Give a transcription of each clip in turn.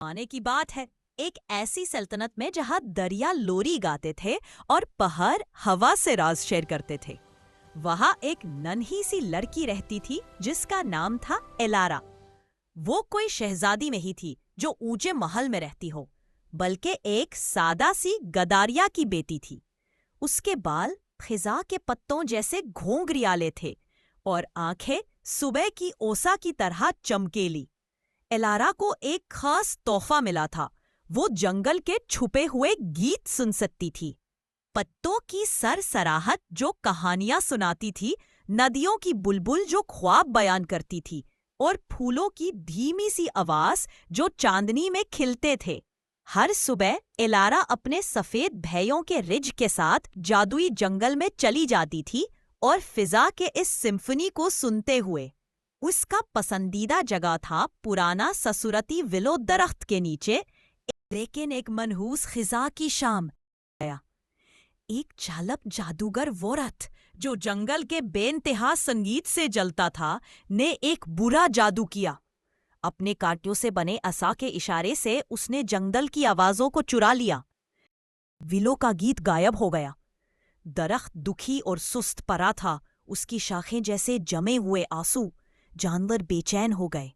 आने की बात है, एक ऐसी सल्तनत में जहां दरिया लोरी गाते थे और पहाड़ हवा से राज शेयर करते थे। वहां एक नन्ही सी लड़की रहती थी जिसका नाम था एलारा। वो कोई शहजादी नहीं थी जो ऊंचे महल में रहती हो, बल्कि एक सादा सी गदारिया की बेटी थी। उसके बाल खिजा के पत्तों जैसे घोंघरियाले थे और आंखें सुबह की ओसा की तरह चमकेली। एलारा को एक खास तोहफा मिला था। वो जंगल के छुपे हुए गीत सुन सकती थी। पत्तों की सरसराहट जो कहानियां सुनाती थी, नदियों की बुलबुल जो ख्वाब बयान करती थी और फूलों की धीमी सी आवाज जो चांदनी में खिलते थे। हर सुबह एलारा अपने सफेद भैयों के रिज के साथ जादुई जंगल में चली जाती थी और फिजा के इस सिम्फनी को सुनते हुए। उसका पसंदीदा जगह था पुराना ससुरती विलो दरख्त के नीचे। लेकिन एक मनहूस खिजा की शाम आया। एक चालक जादूगर वोरथ जो जंगल के बेइंतहा संगीत से जलता था, ने एक बुरा जादू किया। अपने कांटों से बने असा के इशारे से उसने जंगल की आवाजों को चुरा लिया। विलो का गीत गायब हो गया। दरख्त दुखी और सुस्त पड़ा था, उसकी शाखें जैसे जमे हुए आंसू। जानवर बेचैन हो गए,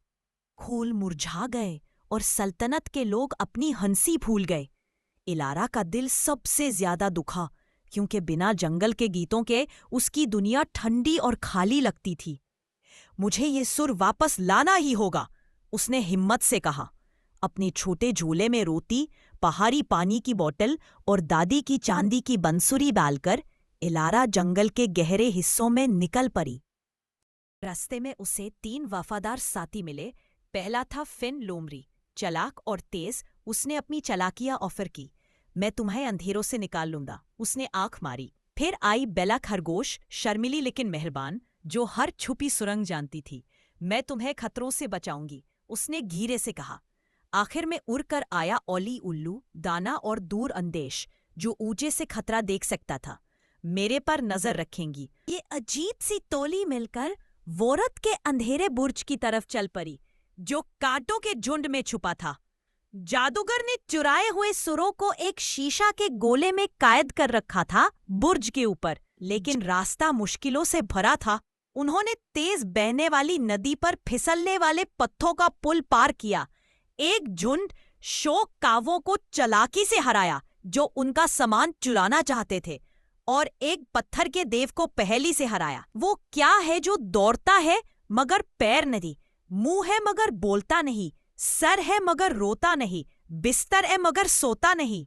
फूल मुरझा गए और सल्तनत के लोग अपनी हंसी भूल गए। इलारा का दिल सबसे ज्यादा दुखा, क्योंकि बिना जंगल के गीतों के उसकी दुनिया ठंडी और खाली लगती थी। मुझे ये सुर वापस लाना ही होगा, उसने हिम्मत से कहा। अपने छोटे झोले में रोटी, पहाड़ी पानी की बोतल और दादी की चांदी की बंसुरी डालकर इलारा जंगल के गहरे हिस्सों में निकल पड़ी। रास्ते में उसे 3 वफादार साथी मिले। पहला था फिन लोमरी, चालाक और तेज। उसने अपनी चालाकियां ऑफर की। मैं तुम्हें अंधेरों से निकाल लूंगा, उसने आंख मारी। फिर आई बेला खरगोश, शर्मिली लेकिन मेहरबान, जो हर छुपी सुरंग जानती थी। मैं तुम्हें खतरों से बचाऊंगी, उसने धीरे से कहा। आखिर में उड़कर आया ओली उल्लू, दाना और दूर अंदेश, जो ऊंचे से खतरा देख सकता था। मेरे पर नजर रखेंगी। ये अजीब सी टोली मिलकर वोरत के अंधेरे बुर्ज की तरफ चल पड़ी, जो कांटों के झुंड में छुपा था। जादूगर ने चुराए हुए सुरों को एक शीशा के गोले में कैद कर रखा था बुर्ज के ऊपर, लेकिन रास्ता मुश्किलों से भरा था। उन्होंने तेज बहने वाली नदी पर फिसलने वाले पत्थों का पुल पार किया। एक झुंड शोक कावों को चालाकी से हराया जो उनका सामान चुराना चाहते थे, और एक पत्थर के देव को पहेली से हराया। वो क्या है जो दौड़ता है मगर पैर नहीं, मुंह है मगर बोलता नहीं, सर है मगर रोता नहीं, बिस्तर है मगर सोता नहीं?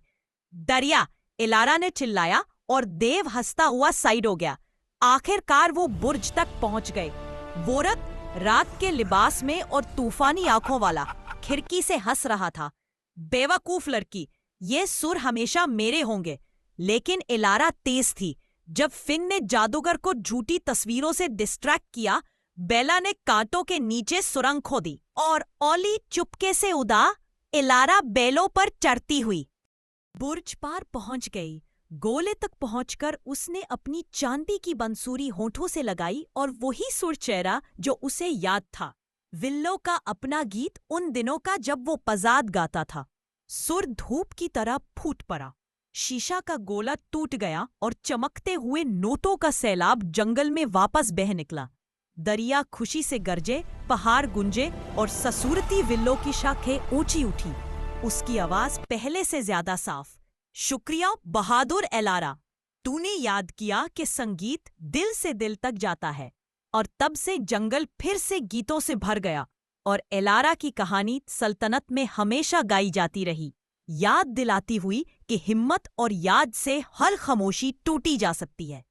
दरिया, इलारा ने चिल्लाया और देव हंसता हुआ साइड हो गया। आखिरकार वो बुर्ज तक पहुंच गए। वोरत रात के लिबास में और तूफानी आंखों वाला खिड़की से हंस रहा था। बेवकूफ लड़की, ये सुर हमेशा मेरे होंगे। लेकिन इलारा तेज थी। जब फिन ने जादूगर को झूठी तस्वीरों से डिस्ट्रैक्ट किया, बेला ने कांटों के नीचे सुरंग खोदी और ओली चुपके से उड़ा। इलारा बैलों पर चढ़ती हुई बुर्ज पार पहुंच गई। गोले तक पहुंचकर उसने अपनी चांदी की बंसुरी होठों से लगाई और वही सुर चेहरा जो उसे याद था। विल्लो का अपना गीत उन दिनों का जब वो पजाद गाता था। सुर धूप की तरह फूट पड़ा। शीशा का गोला टूट गया और चमकते हुए नोटों का सैलाब जंगल में वापस बह निकला। दरिया खुशी से गरजे, पहाड़ गुंजे और ससुरती विल्लो की शाखें ऊंची उठी। उसकी आवाज पहले से ज्यादा साफ। शुक्रिया बहादुर एलारा, तूने याद किया कि संगीत दिल से दिल तक जाता है। और तब से जंगल फिर से गीतों से भर गया और एलारा की कहानी सल्तनत में हमेशा गाई जाती रही, याद दिलाती हुई कि हिम्मत और याद से हर खामोशी टूटी जा सकती है।